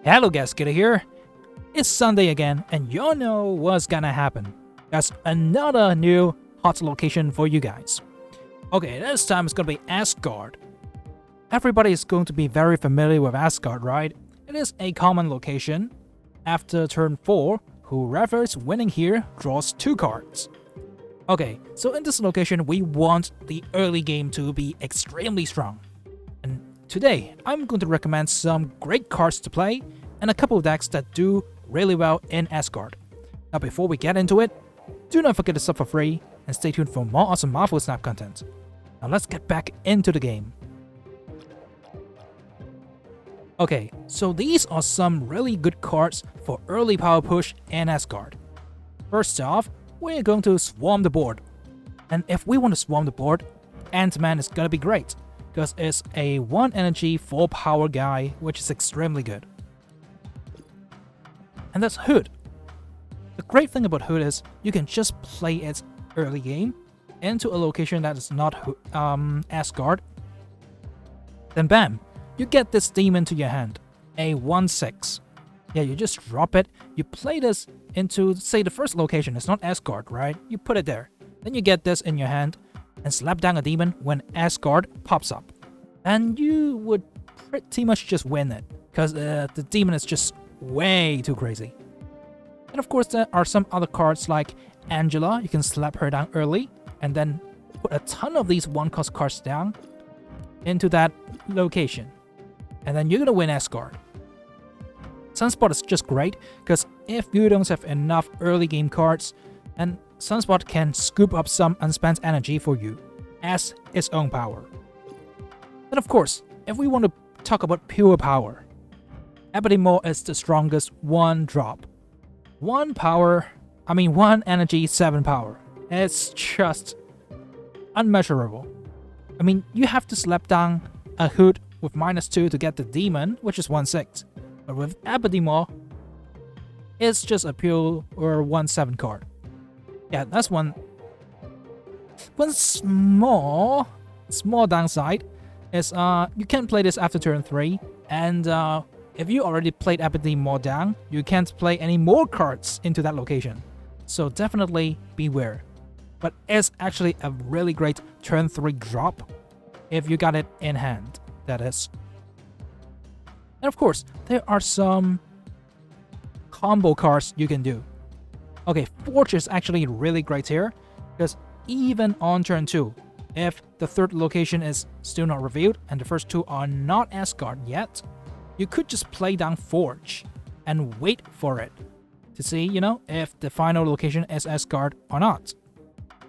Hello guys, Kiddo here. It's Sunday again, and you know what's gonna happen. There's another new hot location for you guys. Okay, this time it's gonna be Asgard. Everybody is going to be very familiar with Asgard, right? It is a common location. After turn 4, whoever's winning here draws 2 cards. Okay, so in this location we want the early game to be extremely strong. And today, I'm going to recommend some great cards to play and a couple of decks that do really well in Asgard. Now before we get into it, do not forget to sub for free and stay tuned for more awesome Marvel Snap content. Now let's get back into the game. Okay, so these are some really good cards for early power push in Asgard. First off, we're going to swarm the board. And if we want to swarm the board, Ant-Man is gonna be great, because it's a 1 energy 4 power guy, which is extremely good. And that's Hood. The great thing about Hood is you can just play it early game into a location that is not Asgard. Then bam, you get this demon to your hand, a 1/6. Yeah, you just drop it, you play this into, say, the first location, it's not Asgard, right? You put it there. Then you get this in your hand and slap down a demon when Asgard pops up. And you would pretty much just win it, because the demon is just way too crazy. And of course there are some other cards like Angela. You can slap her down early and then put a ton of these 1-cost cards down into that location. And then you're gonna win Asgard. Sunspot is just great, because if you don't have enough early game cards, then Sunspot can scoop up some unspent energy for you as its own power. Then of course, if we want to talk about pure power, Ebony Maw is the strongest 1 drop. 1 energy, 7 power. It's just unmeasurable. I mean, you have to slap down a Hood with -2 to get the demon, which is 1/6. But with Ebony Maw, it's just a pure or 1/7 card. Yeah, that's one small downside is you can't play this after turn 3, and if you already played Ebony Maw down, you can't play any more cards into that location. So definitely beware. But it's actually a really great turn 3 drop if you got it in hand, that is. And of course, there are some combo cards you can do. Okay, Forge is actually really great here, because even on turn 2, if the 3rd location is still not revealed and the first 2 are not Asgard yet, you could just play down Forge and wait for it to see, if the final location is Asgard or not.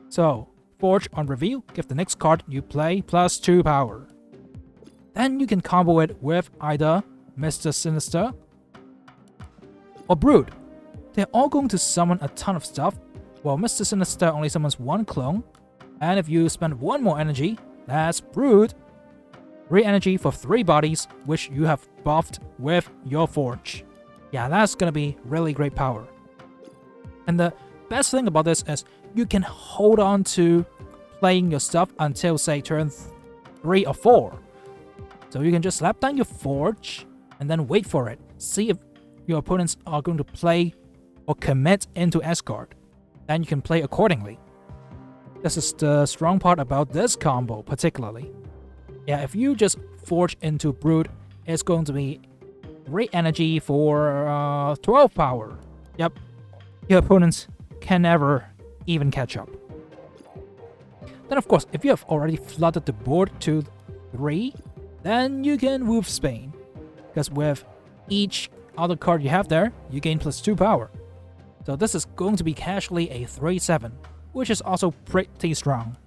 So, Forge on reveal, give the next card you play +2 power. Then you can combo it with either Mr. Sinister or Brood. They're all going to summon a ton of stuff, while Mr. Sinister only summons 1 clone, and if you spend 1 more energy, that's Brood. 3 energy for 3 bodies, which you have buffed with your Forge. Yeah, that's gonna be really great power. And the best thing about this is you can hold on to playing your stuff until, say, turn 3 or 4. So you can just slap down your Forge and then wait for it. See if your opponents are going to play or commit into Asgard. Then you can play accordingly. This is the strong part about this combo particularly. Yeah, if you just Forge into Brood, it's going to be 3 energy for 12 power. Yep, your opponents can never even catch up. Then of course, if you have already flooded the board to 3, then you can Wolf Spain, because with each other card you have there, you gain +2 power. So this is going to be casually a 3/7, which is also pretty strong.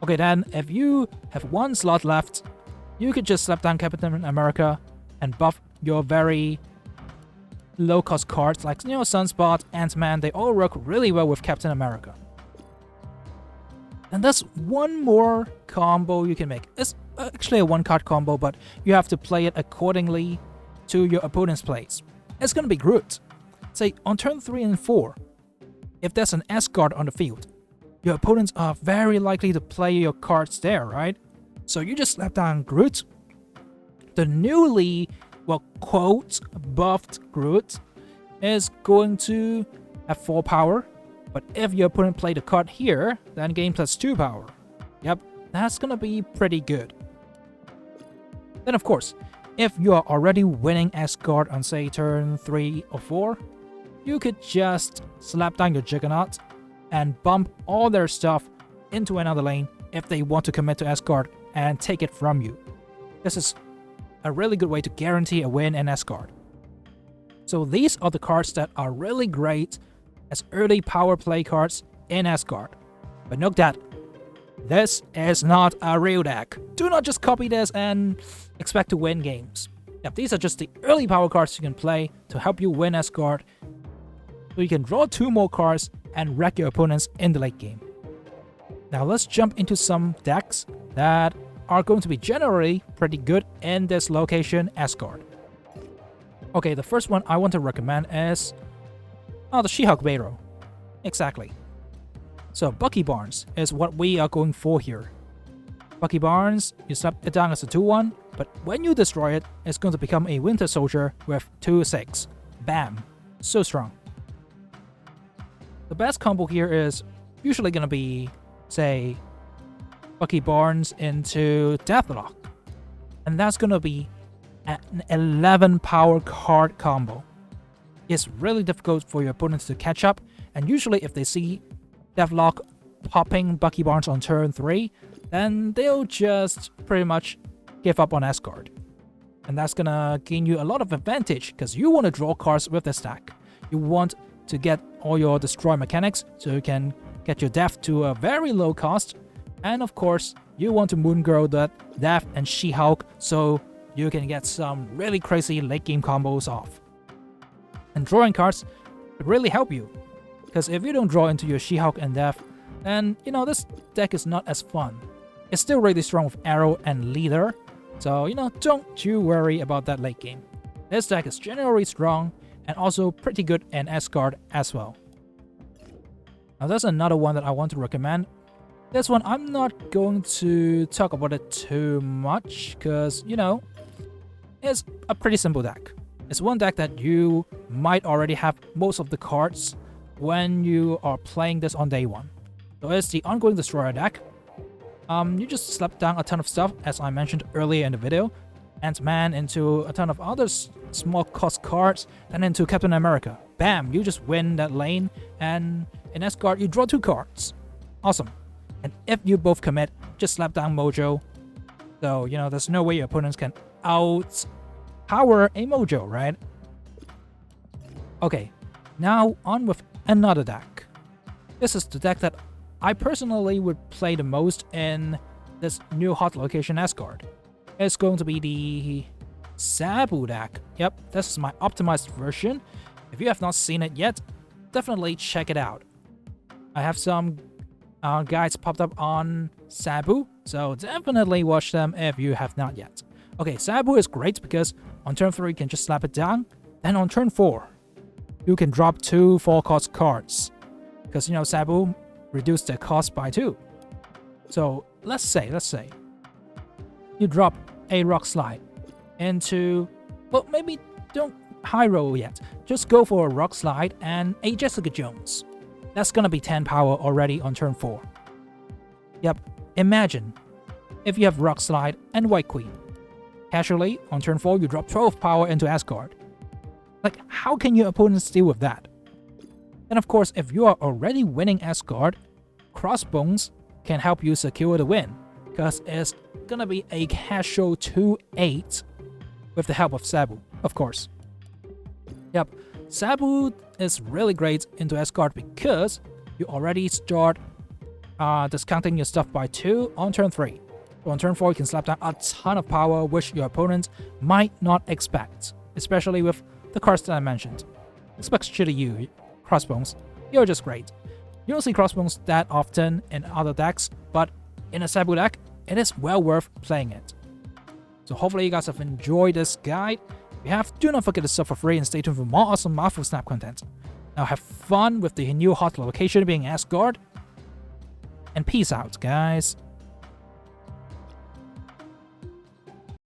Okay, then if you have 1 slot left, you could just slap down Captain America and buff your very low-cost cards like Sunspot, Ant-Man. They all work really well with Captain America. And that's one more combo you can make. It's actually a 1-card combo, but you have to play it accordingly to your opponent's plays. It's gonna be Groot. Say, on turn 3 and 4, if there's an Asgard on the field, your opponents are very likely to play your cards there, right? So you just slap down Groot. The newly well, quote, buffed Groot is going to have 4 power. But if your opponent played a card here, then gain plus 2 power. Yep, that's gonna be pretty good. Then of course, if you are already winning Asgard on say turn 3 or 4, you could just slap down your Juggernaut and bump all their stuff into another lane if they want to commit to Asgard and take it from you. This is a really good way to guarantee a win in Asgard. So these are the cards that are really great as early power play cards in Asgard. But note that this is not a real deck. Do not just copy this and expect to win games. Yep, these are just the early power cards you can play to help you win Asgard. So you can draw 2 more cards and wreck your opponents in the late game. Now let's jump into some decks that are going to be generally pretty good in this location, Asgard. Okay, the first one I want to recommend is the She-Hulk Bayro. Exactly. So Bucky Barnes is what we are going for here. Bucky Barnes, you slap it down as a 2-1, but when you destroy it, it's going to become a Winter Soldier with 2/6. Bam! So strong. The best combo here is usually going to be, say, Bucky Barnes into Deathlock. And that's going to be an 11 power card combo. It's really difficult for your opponents to catch up, and usually if they see Deathlock popping Bucky Barnes on turn 3, then they'll just pretty much give up on Asgard. And that's gonna gain you a lot of advantage, because you want to draw cards with the stack. You want to get all your destroy mechanics, so you can get your death to a very low cost, and of course, you want to Moon Girl that Death and She-Hulk, so you can get some really crazy late game combos off. And drawing cards could really help you, because if you don't draw into your She-Hulk and Death, then, this deck is not as fun. It's still really strong with Arrow and Leader, so, don't you worry about that late game. This deck is generally strong, and also pretty good in Asgard as well. Now there's another one that I want to recommend. This one, I'm not going to talk about it too much, because, it's a pretty simple deck. It's one deck that you might already have most of the cards when you are playing this on day 1. So it's the Ongoing Destroyer deck. You just slap down a ton of stuff, as I mentioned earlier in the video. Ant-Man into a ton of other small cost cards, then into Captain America. Bam! You just win that lane, and in Asgard you draw 2 cards. Awesome. And if you both commit, just slap down Mojo. So, there's no way your opponents can outpower a Mojo, right? Okay, now on with another deck. This is the deck that I personally would play the most in this new hot location Asgard. It's going to be the Sabu deck. Yep, this is my optimized version. If you have not seen it yet, definitely check it out. I have some guides popped up on Sabu, so definitely watch them if you have not yet. Okay, Sabu is great because on turn 3 you can just slap it down, then on turn 4 you can drop 2 4-cost cards. Because, Sabu reduced their cost by 2. So, let's say, you drop a Rock Slide into, well, maybe don't high roll yet. Just go for a Rock Slide and a Jessica Jones. That's gonna be 10 power already on turn 4. Yep, imagine if you have Rock Slide and White Queen. Casually, on turn 4 you drop 12 power into Asgard. Like, how can your opponents deal with that? And of course, if you are already winning Asgard, Crossbones can help you secure the win, because it's gonna be a casual 2/8 with the help of Sabu, of course. Yep, Sabu is really great into Asgard because you already start discounting your stuff by 2 on turn 3. So on turn 4 you can slap down a ton of power which your opponent might not expect, especially with the cards that I mentioned. Especially you, Crossbones. You're just great. You don't see Crossbones that often in other decks, but in a Sabu deck, it is well worth playing it. So hopefully you guys have enjoyed this guide. If you have, do not forget to sub for free and stay tuned for more awesome Marvel Snap content. Now have fun with the new hot location being Asgard, and peace out, guys.